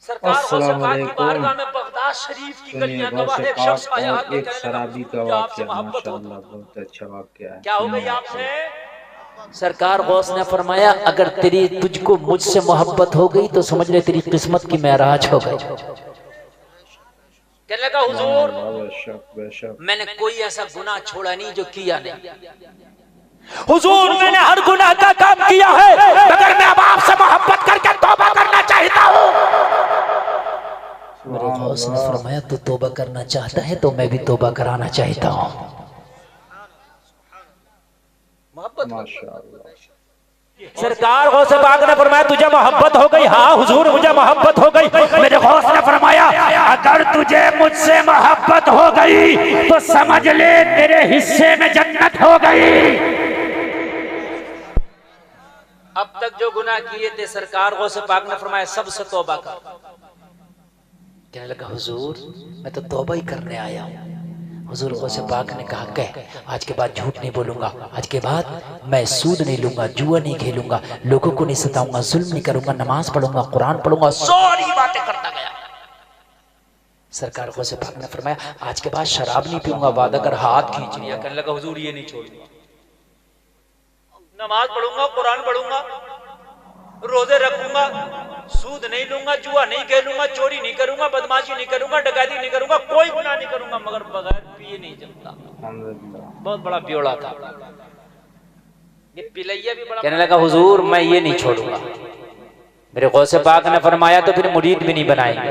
السلام علیکم۔ سنیے غوث پاک اور ایک شرابی کا واقعہ، ماشاءاللہ بہت اچھا واقعہ ہے۔ کیا ہو گئی آپ سے؟ سرکار غوث نے فرمایا اگر تجھ کو مجھ سے محبت ہو گئی تو سمجھ لے تیری قسمت کی معراج ہو گئی۔ کہنے لگا حضور بے شک میں نے کوئی ایسا گناہ چھوڑا نہیں جو کیا نہیں۔ حضور میں نے ہر گناہ کا کام کیا ہے مگر میں اب آپ سے محبت کر کے توبہ کرنا چاہتا ہوں۔ میرے غوث نے فرمایا تو توبہ کرنا چاہتا ہے تو میں بھی توبہ کرانا چاہتا ہوں۔ محبت ماشاءاللہ۔ سرکار غوث پاک نے فرمایا تجھے محبت ہو گئی؟ ہاں حضور مجھے محبت ہو گئی۔ میرے غوث نے فرمایا اگر تجھے مجھ سے محبت ہو گئی تو سمجھ لے تیرے حصے میں جنت ہو گئی۔ اب تک جو گناہ کیے تھے سرکار غوث پاک نے فرمایا سب سے توبہ کر۔ کہنے لگا حضور میں تو توبہ ہی کرنے آیا ہوں۔ حضور غوث پاک نے کہا کہ آج کے بعد جھوٹ نہیں بولوں گا، آج کے بعد میں سود نہیں لوں گا، جوا نہیں کھیلوں گا، لوگوں کو نہیں ستاؤں گا، ظلم نہیں کروں گا، نماز پڑھوں گا، قرآن پڑھوں گا، ساری باتیں کرتا گیا۔ سرکار غوث پاک نے فرمایا آج کے بعد شراب نہیں پیوں گا، وعدہ کر ہاتھ کھینچ لیا۔ کہنے لگا حضور یہ نہیں چھوڑوں گا، نماز پڑھوں گا، قرآن پڑھوں گا، روزے رکھوں گا، سود نہیں لوں گا، جوا نہیں کھیلوں گا، چوری نہیں کروں گا، بدماشی نہیں کروں گا، ڈکیتی نہیں کروں گا، کوئی گناہ نہیں کروں گا مگر بغیر پیے نہیں جمتا۔ بہت بڑا پیوڑا تھا یہ پلیا بھی بڑا۔ کہنے لگا حضور میں یہ نہیں چھوڑوں گا۔ میرے غوث پاک نے فرمایا تو پھر مرید بھی نہیں بنائیں گے،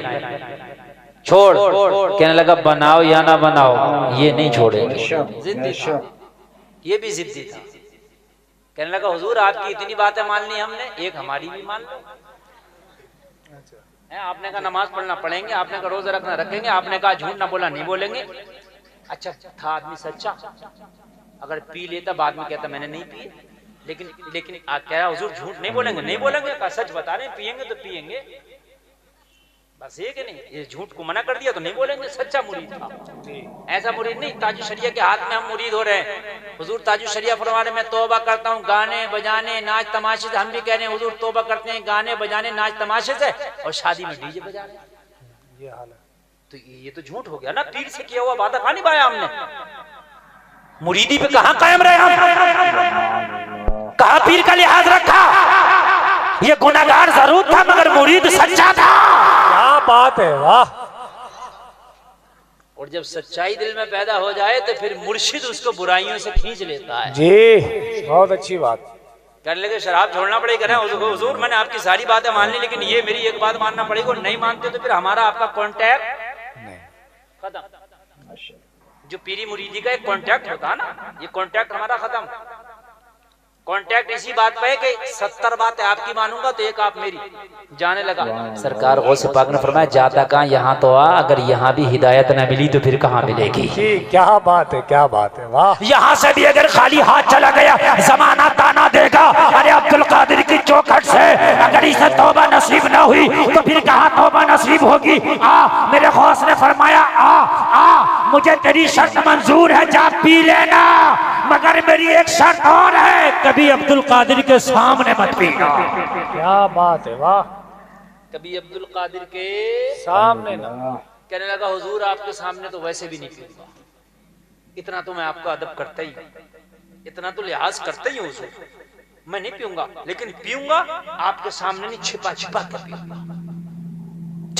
چھوڑ۔ کہنے لگا بناؤ یا نہ بناؤ یہ نہیں چھوڑیں گے۔ ضدی تھا یہ بھی، ضدی تھا۔ کہنے لگا حضور آپ کی اتنی باتیں مان لی ہم نے، ایک ہماری بھی مان لو۔ آپ نے کہا نماز پڑھنا پڑھیں گے، آپ نے کہا روزہ رکھنا رکھیں گے، آپ نے کہا جھوٹ نہ بولا نہیں بولیں گے۔ اچھا تھا آدمی سچا، اگر پی لیتا بعد میں کہتا میں نے نہیں پی، لیکن کہہ رہا حضور جھوٹ نہیں بولیں گے، نہیں بولیں گے، کہا سچ بتا رہے ہیں پیئیں گے تو پیئیں گے، بس یہ کہ نہیں یہ جھوٹ کو منع کر دیا تو نہیں بولیں گے۔ سچا مرید تھا، ایسا مرید نہیں تاج الشریعہ کے ہاتھ میں ہم مرید ہو رہے ہیں۔ حضور تاج الشریعہ فرما رہے میں توبہ کرتا ہوں گانے بجانے ناچ تماشے سے، ہم بھی کہہ رہے ہیں حضور توبہ کرتے ہیں گانے بجانے ناچ تماشے سے اور شادی میں ڈی جے بجا رہے ہیں، یہ حال ہے۔ تو یہ تو جھوٹ ہو گیا نا، پیر سے کیا ہوا وعدہ کہاں نبھایا ہم نے، مریدی پہ کہاں قائم رہے ہم، کہاں پیر کا لحاظ رکھا۔ یہ گناہگار ضرور تھا مگر مرید سچا تھا۔ کیا بات ہے، واہ۔ اور جب سچائی دل میں پیدا ہو جائے تو پھر مرشد اس کو برائیوں سے کھینچ لیتا ہے۔ جی بہت اچھی بات۔ کہنے لگے شراب چھوڑنا پڑے گا، حضور میں نے آپ کی ساری باتیں مان لی لیکن یہ میری ایک بات ماننا پڑے گا، نہیں مانتے تو پھر ہمارا آپ کا کانٹیکٹ ختم۔ جو پیری مریدی کا ایک کانٹیکٹ ہوتا نا، یہ کانٹیکٹ ہمارا ختم۔ کانٹیکٹ اسی بات پہ ہے کہ 70 باتیں آپ کی مانوں گا تو ایک آپ میری، جانے لگا۔ سرکار غوث پاک نے فرمایا جاتا کہاں یہاں تو آ، اگر یہاں بھی ہدایت نہ ملی تو پھر کہاں ملے گی۔ جی کیا بات ہے، کیا بات ہے، واہ۔ یہاں سے بھی اگر خالی ہاتھ چلا گیا زمانہ تانا دے گا، ارے عبد القادر کی چوکھٹ سے اگر اسے توبہ نصیب نہ ہوئی تو پھر کہاں توبہ نصیب ہوگی۔ آ میرے غوث نے فرمایا آ مجھے تیری شرط منظور ہے، جا پی لینا مگر میری ایک شرط اور ہے، کبھی عبد القادر کے سامنے مت پینا۔ کیا بات ہے، واہ۔ کبھی عبد القادر کے سامنے نہ۔ کہنے لگا حضور آپ کے سامنے تو ویسے بھی نہیں پیوں گا، اتنا تو میں آپ کا ادب کرتا ہی، اتنا تو لحاظ کرتا ہی ہوں حضور، میں نہیں پیوں گا لیکن پیوں گا آپ کے سامنے نہیں، چھپا چھپا کے پیوں گا۔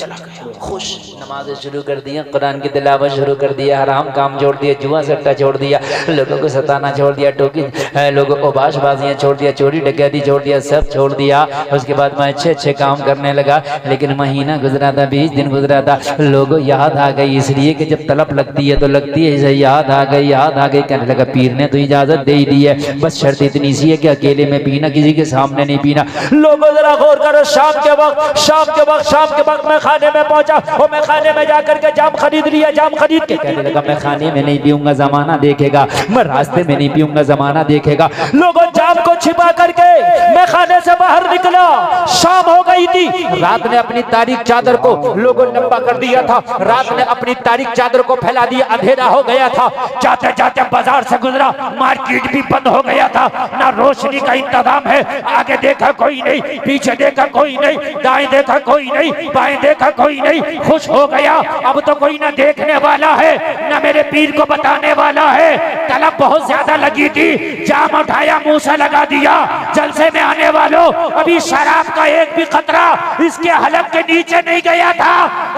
چلا گیا خوش، نمازیں شروع کر دیا، قرآن کی تلاوت شروع کر دیا، حرام کام چھوڑ دیا، جوا سٹا چھوڑ دیا، لوگوں کو ستانا چھوڑ دیا، ٹوکی لوگوں کو باش بازیاں چھوڑ دیا، چوری ڈکیتی چھوڑ دیا، سب چھوڑ دیا۔ اس کے بعد میں اچھے کام کرنے لگا، لیکن مہینہ گزرا تھا، 20 دن گزرا تھا، لوگوں یاد آ گئی، اس لیے کہ جب طلب لگتی ہے تو لگتی ہے، اسے یاد آ گئی، کہنے لگا پیر نے تو اجازت دے دی ہے، بس شرط اتنی سی ہے کہ اکیلے میں پینا، کسی کے سامنے نہیں پینا۔ لوگوں ذرا غور کرو، شام کے وقت میں خانے میں پہنچا، اور میں خانے میں جا کر کے جام خرید لیا، جام خرید کے کہنے لگا میں خانے میں نہیں پیوں گا، زمانہ دیکھے گا، میں راستے میں نہیں پیوں گا، زمانہ دیکھے گا۔ لوگوں جام کو چھپا کر کے میں خانے سے باہر نکلا، شام ہو گئی تھی، رات نے اپنی تاریک چادر کو لوگوں لمبا کر دیا تھا، رات نے اپنی تاریک چادر کو پھیلا دیا، اندھیرا ہو گیا تھا، جاتے جاتے بازار سے گزرا، مارکیٹ بھی بند ہو گیا تھا، نہ روشنی کا انتظام ہے، آگے دیکھا کوئی نہیں، پیچھے دیکھا کوئی نہیں، دائیں دیکھا کوئی نہیں، بائیں دیکھا تھا کوئی نہیں، خوش ہو گیا، اب تو کوئی نہ دیکھنے والا ہے نہ میرے پیر کو بتانے والا ہے۔ طلب بہت زیادہ لگی تھی، جام اٹھایا منہ سے لگا دیا۔ جلسے میں آنے والوں، ابھی شراب کا ایک بھی قطرہ اس کے حلق کے نیچے نہیں گیا تھا،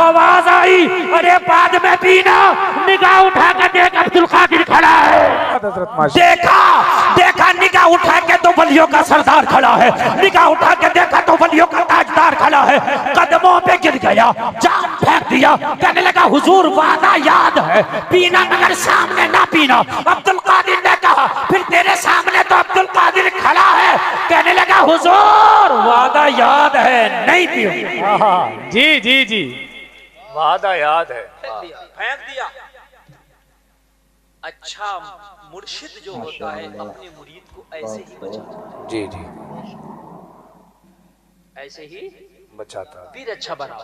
آواز آئی ارے بعد میں پینا۔ نگاہ اٹھا کے دیکھ عبد القادر کھڑا ہے، دیکھا نگاہ اٹھا کے تو ولیوں کا سردار کھڑا ہے، نگاہ اٹھا کے دیکھا تو ولیوں کا تاجدار کھڑا ہے، قدموں پہ گر گیا، جام پھینک دیا، کہنے لگا حضور وعدہ یاد ہے، پینا مگر سامنے نہ پینا۔ عبد القادر نے کہا پھر تیرے سامنے تو عبد القادر کھڑا ہے، کہنے لگا حضور وعدہ یاد ہے، نہیں پیوں۔ جی جی جی وعدہ یاد ہے۔ پھینک دیا۔ اچھا مرشد جو ہوتا ہے اپنے مرید کو ایسے ہی بچاتا ہے، جی جی ایسے ہی بچاتا ہے۔ پیر اچھا بنا،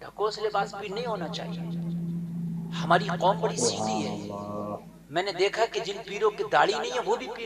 ڈھکوس لباس پیر نہیں ہونا چاہیے۔ ہماری قوم بڑی سیدھی ہے، میں نے دیکھا کہ جن پیروں کی داڑھی نہیں ہے وہ بھی پیر